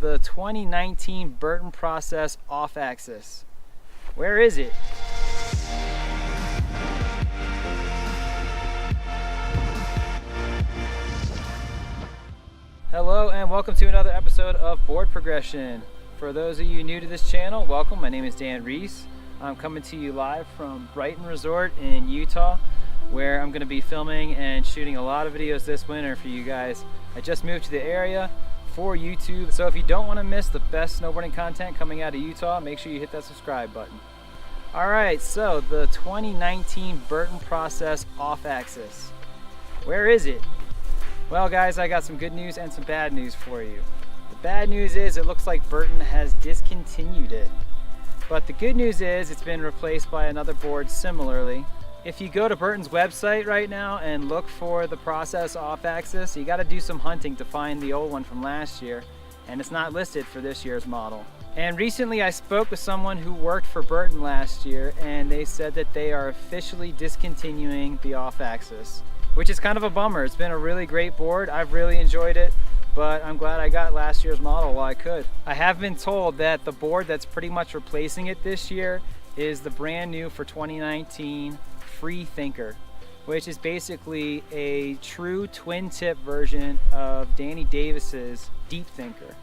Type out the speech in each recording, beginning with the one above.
the 2019 Burton Process Off Axis. Where is it? Hello and welcome to another episode of Board Progression. For those of you new to this channel, welcome. My name is Dan Reese. I'm coming to you live from Brighton Resort in Utah, where I'm going to be filming and shooting a lot of videos this winter for you guys. I just moved to the area for YouTube, so if you don't want to miss the best snowboarding content coming out of Utah, make sure you hit that subscribe button. Alright, so the 2019 Burton Process Off Axis. Where is it? Well guys, I got some good news and some bad news for you. The bad news is it looks like Burton has discontinued it. But the good news is it's been replaced by another board similarly. If you go to Burton's website right now and look for the Process Off Axis, you got to do some hunting to find the old one from last year, and it's not listed for this year's model. And recently I spoke with someone who worked for Burton last year, and they said that they are officially discontinuing the Off Axis, which is kind of a bummer. It's been a really great board. I've really enjoyed it, but I'm glad I got last year's model while I could. I have been told that the board that's pretty much replacing it this year is the brand new for 2019 Free Thinker, which is basically a true twin tip version of Danny Davis's Deep Thinker.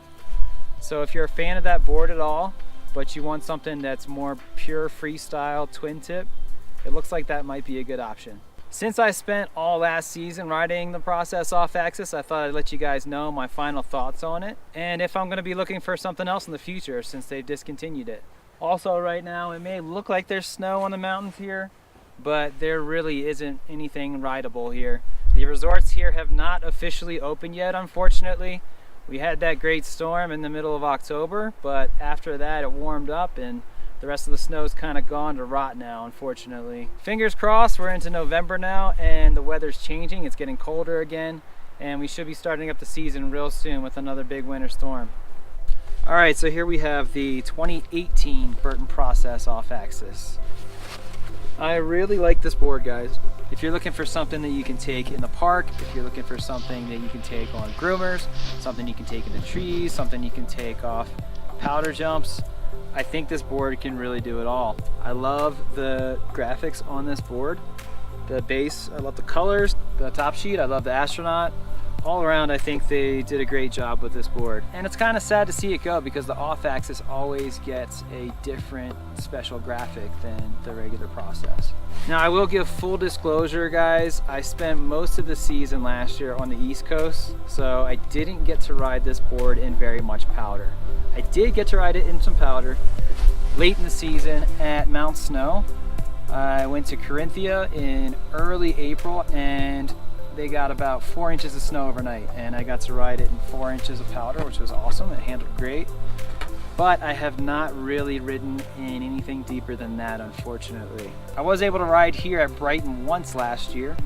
So if you're a fan of that board at all, but you want something that's more pure freestyle twin tip, it looks like that might be a good option. Since I spent all last season riding the Process Off Axis, I thought I'd let you guys know my final thoughts on it, and if I'm going to be looking for something else in the future since they've discontinued it. Also right now, it may look like there's snow on the mountains here, but there really isn't anything rideable here. The resorts here have not officially opened yet, unfortunately. We had that great storm in the middle of October, but after that it warmed up and the rest of the snow's kind of gone to rot now, unfortunately. Fingers crossed, we're into November now and the weather's changing. It's getting colder again, and we should be starting up the season real soon with another big winter storm. Alright, so here we have the 2018 Burton Process Off Axis. I really like this board, guys. If you're looking for something that you can take in the park, if you're looking for something that you can take on groomers, something you can take in the trees, something you can take off powder jumps, I think this board can really do it all. I love the graphics on this board. The base, I love the colors. The top sheet, I love the astronaut. All around, I think they did a great job with this board. And it's kind of sad to see it go because the Off Axis always gets a different special graphic than the regular Process. Now I will give full disclosure, guys, I spent most of the season last year on the East Coast, so I didn't get to ride this board in very much powder. I did get to ride it in some powder late in the season at Mount Snow. I went to Carinthia in early April and they got about 4 inches of snow overnight, and I got to ride it in 4 inches of powder, which was awesome. It handled great, but I have not really ridden in anything deeper than that, unfortunately. I was able to ride here at Brighton once last year,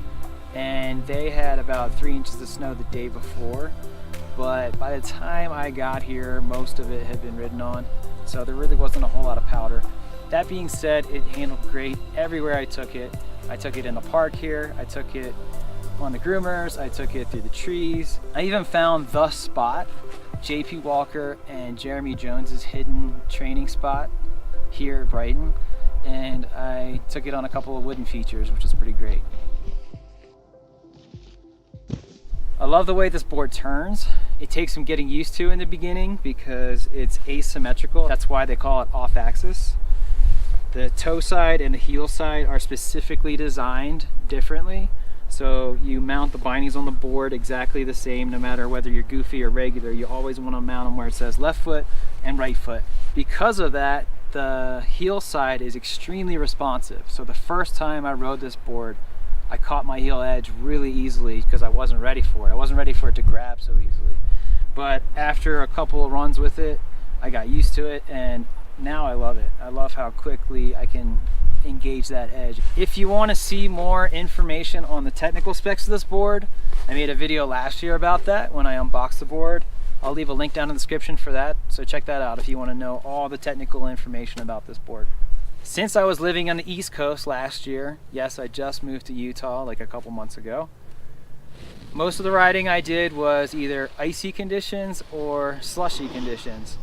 and they had about 3 inches of snow the day before, but by the time I got here, most of it had been ridden on, so there really wasn't a whole lot of powder. That being said, it handled great everywhere I took it. I took it in the park here, I took it on the groomers, I took it through the trees. I even found the spot, JP Walker and Jeremy Jones's hidden training spot here at Brighton, and I took it on a couple of wooden features, which is pretty great. I love the way this board turns. It takes some getting used to in the beginning because it's asymmetrical. That's why they call it off axis. The toe side and the heel side are specifically designed differently. So you mount the bindings on the board exactly the same, no matter whether you're goofy or regular. You always want to mount them where it says left foot and right foot. Because of that, the heel side is extremely responsive. So the first time I rode this board, I caught my heel edge really easily because I wasn't ready for it. I wasn't ready for it to grab so easily. But after a couple of runs with it, I got used to it, and now I love it. I love how quickly I can engage that edge. If you want to see more information on the technical specs of this board, I made a video last year about that when I unboxed the board. I'll leave a link down in the description for that, so check that out if you want to know all the technical information about this board. Since I was living on the East Coast last year, yes, I just moved to Utah like a couple months ago, Most of the riding I did was either icy conditions or slushy conditions,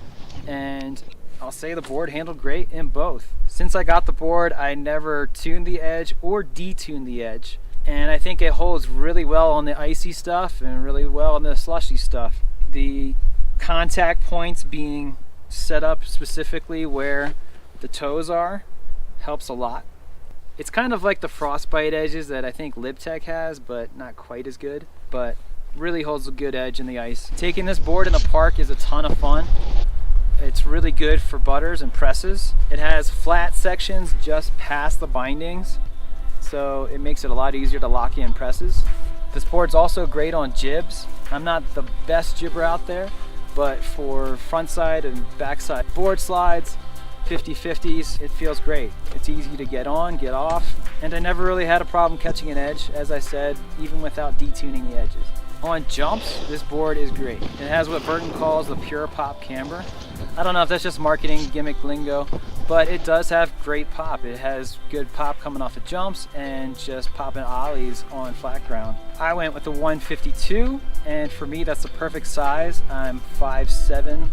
and I'll say the board handled great in both. Since I got the board, I never tuned the edge or detuned the edge, and I think it holds really well on the icy stuff and really well on the slushy stuff. The contact points being set up specifically where the toes are helps a lot. It's kind of like the frostbite edges that I think LibTech has, but not quite as good, but really holds a good edge in the ice. Taking this board in the park is a ton of fun. It's really good for butters and presses. It has flat sections just past the bindings, so it makes it a lot easier to lock in presses. This board's also great on jibs. I'm not the best jibber out there, but for front side and back side board slides, 50-50s, it feels great. It's easy to get on, get off, and I never really had a problem catching an edge, as I said, even without detuning the edges. On jumps, this board is great. It has what Burton calls the pure pop camber. I don't know if that's just marketing gimmick lingo, but it does have great pop. It has good pop coming off of jumps and just popping ollies on flat ground. I went with the 152, and for me that's the perfect size. I'm 5'7"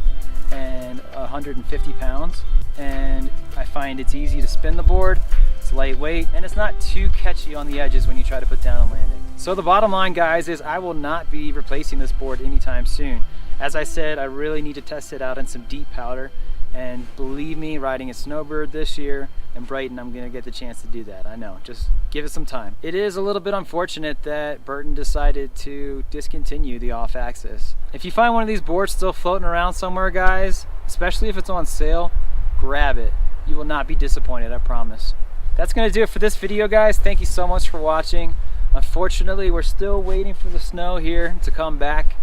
and 150 pounds, and I find it's easy to spin the board, it's lightweight, and it's not too catchy on the edges when you try to put down a landing. So the bottom line, guys, is I will not be replacing this board anytime soon. As I said, I really need to test it out in some deep powder, and believe me, riding a snowbird this year in Brighton, I'm gonna get the chance to do that. I know, just give it some time. It is a little bit unfortunate that Burton decided to discontinue the off axis. If you find one of these boards still floating around somewhere, guys, especially if it's on sale, grab it. You will not be disappointed, I promise. That's gonna do it for this video, guys. Thank you so much for watching. Unfortunately, we're still waiting for the snow here to come back.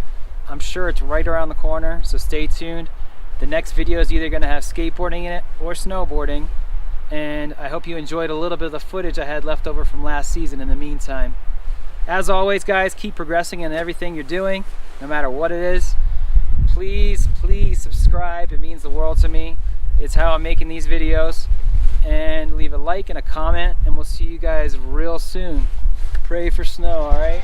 I'm sure it's right around the corner, so stay tuned. The next video is either gonna have skateboarding in it or snowboarding, and I hope you enjoyed a little bit of the footage I had left over from last season in the meantime. As always, guys, keep progressing in everything you're doing, no matter what it is. Please, please subscribe. It means the world to me. It's how I'm making these videos. And leave a like and a comment, and we'll see you guys real soon. Pray for snow, all right?